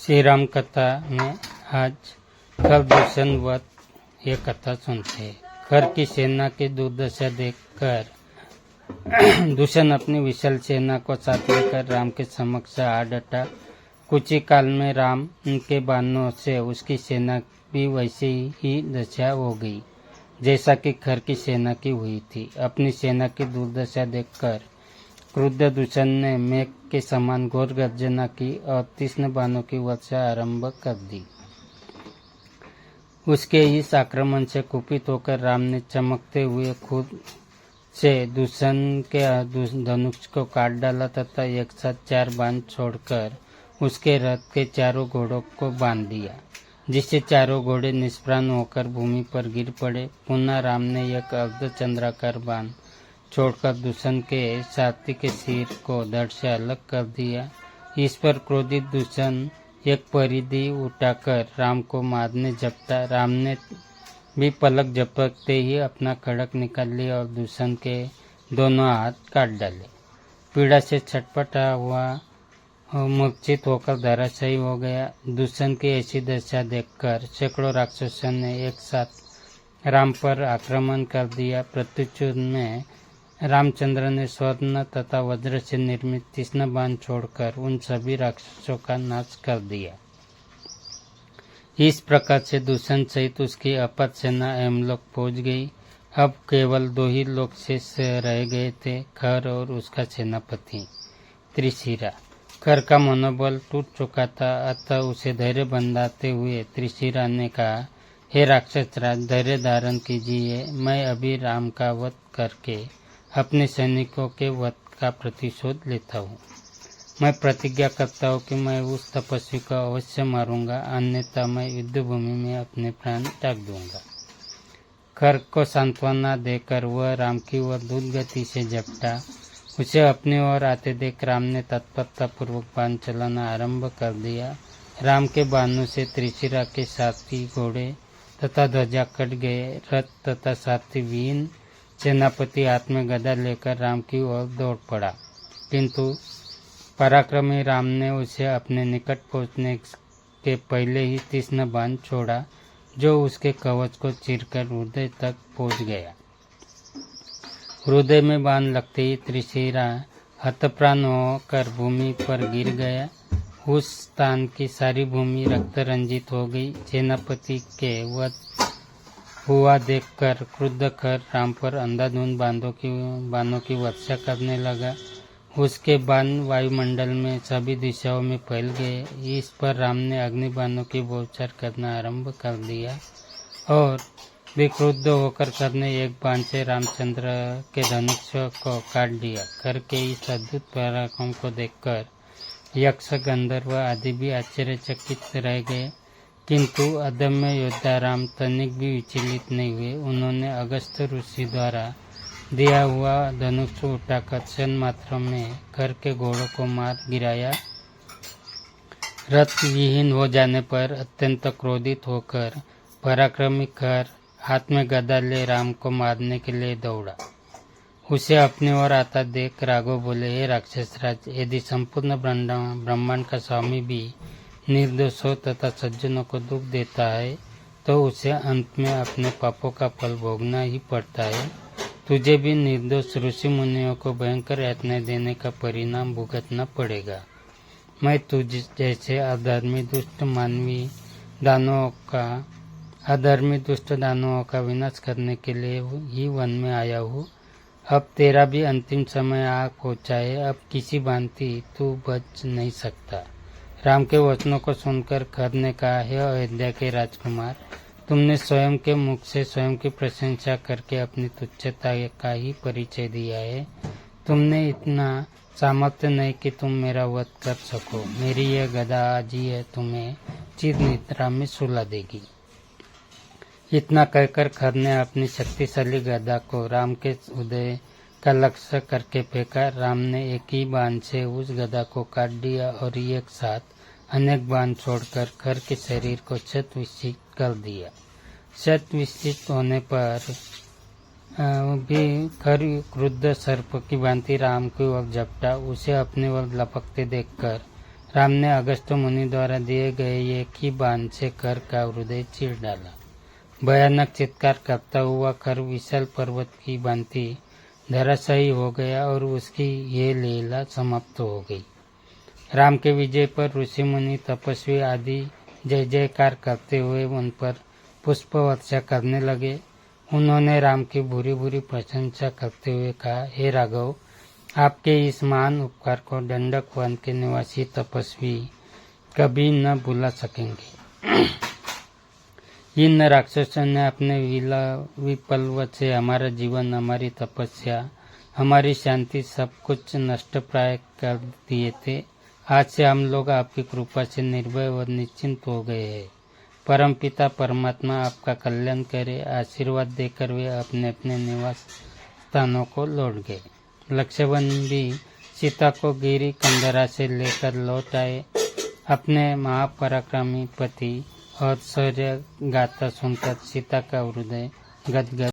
श्री राम कथा में आज खर दूषण वध ये कथा सुनते हैं। खर की सेना की दुर्दशा देखकर दूषण अपनी विशाल सेना को साथ लेकर राम के समक्ष आ डटा। कुछ ही काल में राम के बाणों से उसकी सेना भी वैसे ही दशा हो गई जैसा कि खर की सेना की हुई थी। अपनी सेना की दुर्दशा देखकर क्रुद्ध दूषण ने मेघ के समान घोर गर्जना की और तीक्ष्ण बाणों की वर्षा आरंभ कर दी। उसके इस आक्रमण से कुपित होकर राम ने चमकते हुए खुद से दूषण के धनुष को काट डाला तथा एक साथ 4 बाण छोड़कर उसके रथ के चारों घोड़ों को बांध दिया, जिससे चारों घोड़े निष्प्राण होकर भूमि पर गिर पड़े। पुनः राम ने एक अर्धचंद्राकार बाण छोड़कर दूषण के सारथी के सिर को धड़ से अलग कर दिया। इस पर क्रोधित दूषण एक परिधि उठाकर राम को मारने झपटा। राम ने भी पलक झपकते ही अपना खड्ग निकाल लिया और दूषण के दोनों हाथ काट डाले। पीड़ा से छटपटा हुआ मूर्छित होकर धराशायी हो गया। दूषण की ऐसी दशा देखकर सैकड़ों राक्षसों ने एक साथ राम पर आक्रमण कर दिया। प्रत्युत्तर में रामचंद्र ने स्वर्ण तथा वज्र से निर्मित तीक्ष्ण बाण छोड़कर उन सभी राक्षसों का नाश कर दिया। इस प्रकार से दूषण सहित उसकी अपार सेना हेमलोक पहुंच गई। अब केवल 2 ही लोग शेष रह गए थे, खर और उसका सेनापति त्रिशिरा। खर का मनोबल टूट चुका था, अतः उसे धैर्य बंधाते हुए त्रिशिरा ने कहा, हे राक्षस राज, धैर्य धारण कीजिए। मैं अभी राम का वध करके अपने सैनिकों के वध का प्रतिशोध लेता हूँ। मैं प्रतिज्ञा करता हूँ कि मैं उस तपस्वी को अवश्य मारूंगा, अन्यथा मैं युद्ध भूमि में अपने प्राण त्याग दूंगा। खर को सांत्वना देकर वह राम की ओर द्रुत गति से झपटा। उसे अपनी ओर आते देख राम ने तत्परता पूर्वक बाण चलाना आरंभ कर दिया। राम के बाणों से त्रिशिरा के सारथी घोड़े तथा ध्वजा कट गए। रथ तथा सारथी विहीन सेनापति हाथ में गदा लेकर राम की ओर दौड़ पड़ा, किंतु पराक्रमी राम ने उसे अपने निकट पहुंचने के पहले ही तीक्ष्ण बाण छोड़ा, जो उसके कवच को चीरकर हृदय तक पहुंच गया। हृदय में बाण लगते ही त्रिशिरा हतप्राण होकर भूमि पर गिर गया। उस स्थान की सारी भूमि रक्त रंजित हो गई। सेनापति के वध हुआ देखकर क्रुद्ध खर राम पर अंधाधुंध बाणों की वर्षा करने लगा। उसके बाण वायुमंडल में सभी दिशाओं में फैल गए। इस पर राम ने अग्निबाणों की बौछार करना आरंभ कर दिया और विक्रुद्ध होकर खर ने एक बाण से रामचंद्र के धनुष को काट दिया। खर के इस अद्भुत पराक्रम को देखकर यक्ष, गंधर्व आदि भी आश्चर्यचकित रह गए, किंतु अदम्य योद्धा राम तनिक भी विचलित नहीं हुए। उन्होंने अगस्त्य ऋषि द्वारा दिया हुआ धनुष उठाकर क्षण मात्र में खर के घोड़ों को मार गिराया। रथ विहीन हो जाने पर अत्यंत क्रोधित होकर पराक्रमी खर हाथ में गदा ले राम को मारने के लिए दौड़ा। उसे अपनी ओर आता देख राघव बोले, हे राक्षस राज, यदि संपूर्ण ब्रह्मांड का स्वामी भी निर्दोष हो तथा सज्जनों को दुख देता है तो उसे अंत में अपने पापों का फल भोगना ही पड़ता है। तुझे भी निर्दोष ऋषि मुनियों को भयंकर यातनाएं देने का परिणाम भुगतना पड़ेगा। मैं तुझ जैसे अधर्मी दुष्ट दानवों का विनाश करने के लिए ही वन में आया हूँ। अब तेरा भी अंतिम समय आ पहुँचा है। अब किसी भांति तू बच नहीं सकता। राम के वचनों को सुनकर खर ने कहा, हे अयोध्या के राजकुमार, तुमने स्वयं के मुख से स्वयं की प्रशंसा करके अपनी तुच्छता का ही परिचय दिया है। तुमने इतना सामर्थ्य नहीं कि तुम मेरा वध कर सको। मेरी यह गदा आज ही तुम्हें चिर निद्रा में सुला देगी। इतना कहकर खर ने अपनी शक्तिशाली गदा को राम के हृदय का लक्ष्य करके फेंका। राम ने एक ही बाण से उस गदा को काट दिया और एक साथ अनेक बाण छोड़कर खर के शरीर को शत विक्षित कर दिया। शत विक्षित होने पर भी खर क्रुद्ध सर्प की भांति राम की ओर झपटा। उसे अपने ओर लपकते देखकर राम ने अगस्त्य मुनि द्वारा दिए गए एक ही बाण से खर का हृदय चीर डाला। भयानक चित्कार करता हुआ खर विशाल पर्वत की भांति धराशायी हो गया और उसकी ये लीला समाप्त हो गई। राम के विजय पर ऋषि मुनि तपस्वी आदि जय जयकार करते हुए उन पर पुष्प वर्षा करने लगे। उन्होंने राम की बुरी बुरी प्रशंसा करते हुए कहा, हे राघव, आपके इस महान उपकार को दंडक वन के निवासी तपस्वी कभी न भुला सकेंगे। इन राक्षसों ने अपने विपल्व से हमारा जीवन, हमारी तपस्या, हमारी शांति सब कुछ नष्ट प्राय कर दिए थे। आज से हम लोग आपकी कृपा से निर्भय और निश्चिंत हो गए हैं। परमपिता परमात्मा आपका कल्याण करे। आशीर्वाद देकर वे अपने अपने निवास स्थानों को लौट गए। लक्ष्मण भी सीता को गिरी कंदरा से लेकर लौट आए। अपने महापराक्रमी पति और शौर्य गाथा सुनकर सीता का हृदय गदगद